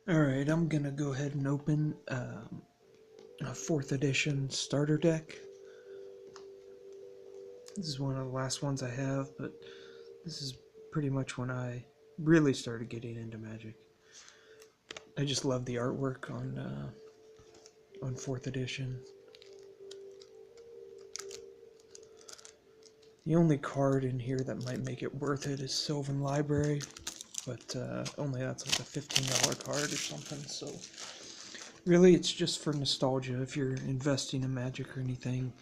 Alright, I'm gonna go ahead and open a 4th edition starter deck. This is one of the last ones I have, but this is pretty much when I really started getting into Magic. I just love the artwork on 4th edition. The only card in here that might make it worth it is Sylvan Library, but only that's like a $15 card or something, so really it's just for nostalgia. If you're investing in Magic or anything,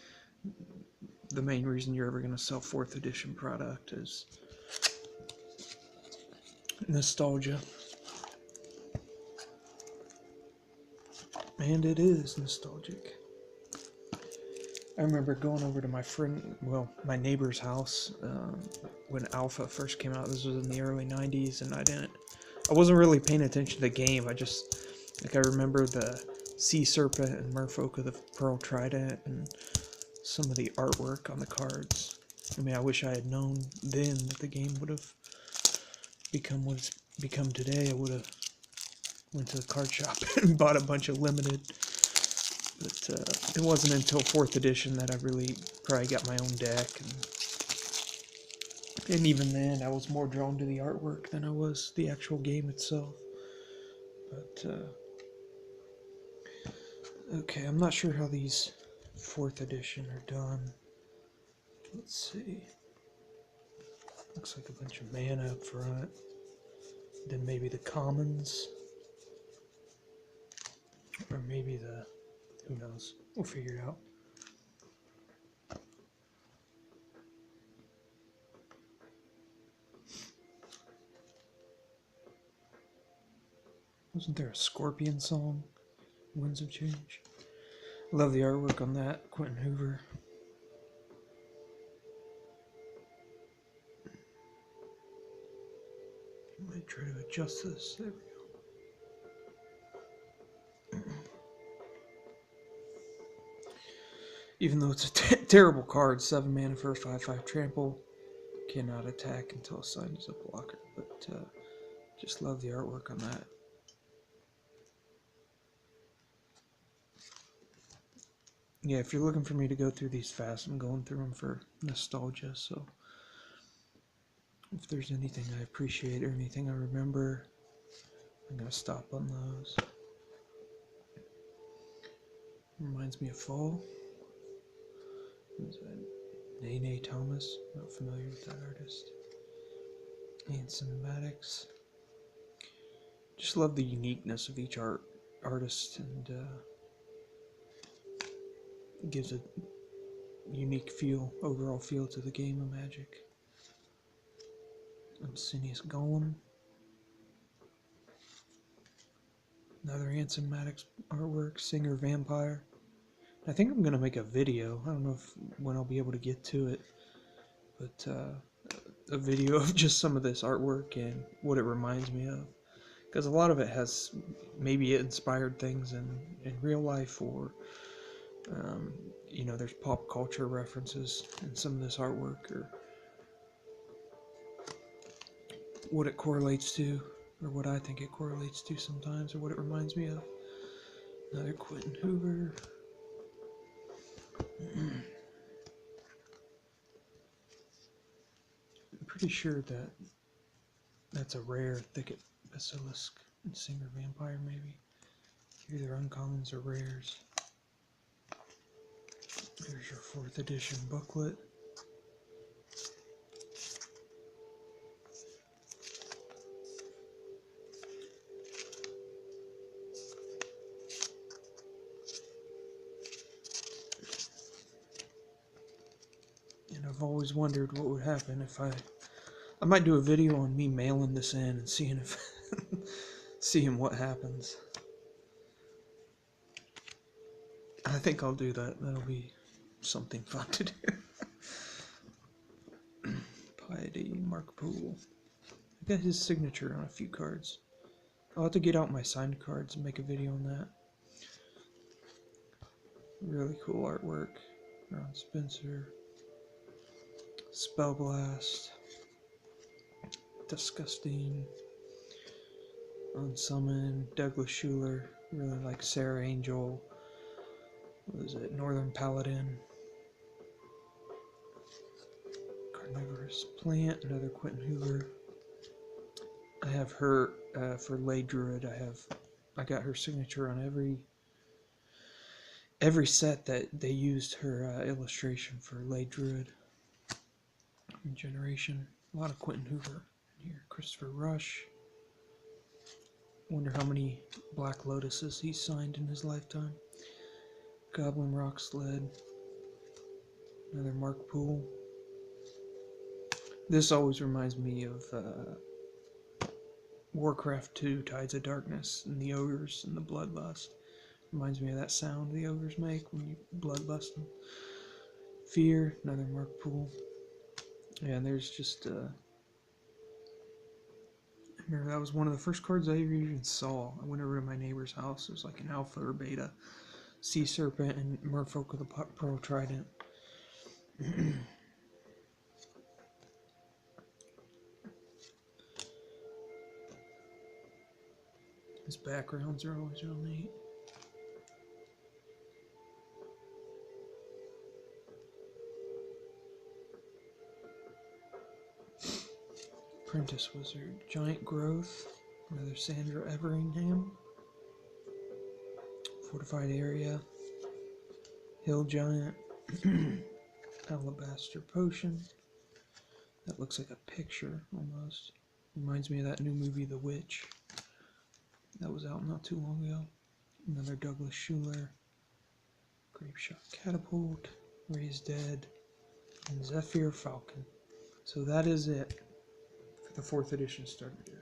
the main reason you're ever going to sell 4th edition product is nostalgia. And it is nostalgic. I remember going over to my neighbor's house when Alpha first came out. This was in the early 90s, and I wasn't really paying attention to the game. I remember the Sea Serpent and Merfolk of the Pearl Trident and some of the artwork on the cards. I mean, I wish I had known then that the game would have become what it's become today. I would have went to the card shop and bought a bunch of limited. But it wasn't until 4th edition that I really probably got my own deck. And even then, I was more drawn to the artwork than I was the actual game itself. But, okay, I'm not sure how these 4th edition are done. Let's see. Looks like a bunch of mana up front. Then maybe the commons. Or maybe who knows? We'll figure it out. Wasn't there a Scorpion song? Winds of Change. Love the artwork on that. Quentin Hoover. I might try to adjust this. There we go. Even though it's a terrible card, 7 mana for a 5/5 trample. Cannot attack until assigned as a blocker. But just love the artwork on that. Yeah, if you're looking for me to go through these fast, I'm going through them for nostalgia, so if there's anything I appreciate or anything I remember, I'm going to stop on those. Reminds me of Fall. Who's that? Nene Thomas. Not familiar with that artist. And Cinematics. Just love the uniqueness of each artist, and gives a unique overall feel to the game of Magic. Obsidious Golem. Another Anson Maddox artwork, Singer Vampire. I think I'm going to make a video. I don't know when I'll be able to get to it, but a video of just some of this artwork and what it reminds me of. Because a lot of it has, maybe it inspired things in real life, or, there's pop culture references in some of this artwork, or what it correlates to, or what I think it correlates to sometimes, or what it reminds me of. Another Quentin Hoover. I'm pretty sure that's a rare Thicket Basilisk and Singer Vampire, maybe. Either uncommons or rares. There's your 4th edition booklet. And I've always wondered what would happen if I might do a video on me mailing this in and seeing what happens. I think I'll do that. That'll be something fun to do. Piety, Mark Poole. I got his signature on a few cards. I'll have to get out my signed cards and make a video on that. Really cool artwork. Ron Spencer. Spellblast. Disgusting. Unsummon, Douglas Schuler, really like Sarah Angel. What was it? Northern Paladin. Carnivorous Plant, another Quentin Hoover. I have her for Lay Druid. I got her signature on every set that they used her illustration for Lay Druid. Regeneration. A lot of Quentin Hoover in here. Christopher Rush. Wonder how many Black Lotuses he signed in his lifetime. Goblin Rock Sled. Another Mark Poole. This always reminds me of Warcraft 2, Tides of Darkness, and the ogres and the bloodlust. Reminds me of that sound the ogres make when you bloodlust them. Fear, another Mark Poole. Yeah, and there's just I remember that was one of the first cards I ever even saw. I went over to my neighbor's house. It was like an alpha or beta Sea Serpent and Merfolk with a Pearl Trident. His backgrounds are always real neat. Apprentice Wizard, Giant Growth, another Sandra Everingham. Fortified Area, Hill Giant, Alabaster Potion. That looks like a picture almost. Reminds me of that new movie, The Witch. That was out not too long ago. Another Douglas Schuler, Grapeshot Catapult, Raised Dead, and Zephyr Falcon. So that is it for the 4th edition starter deck.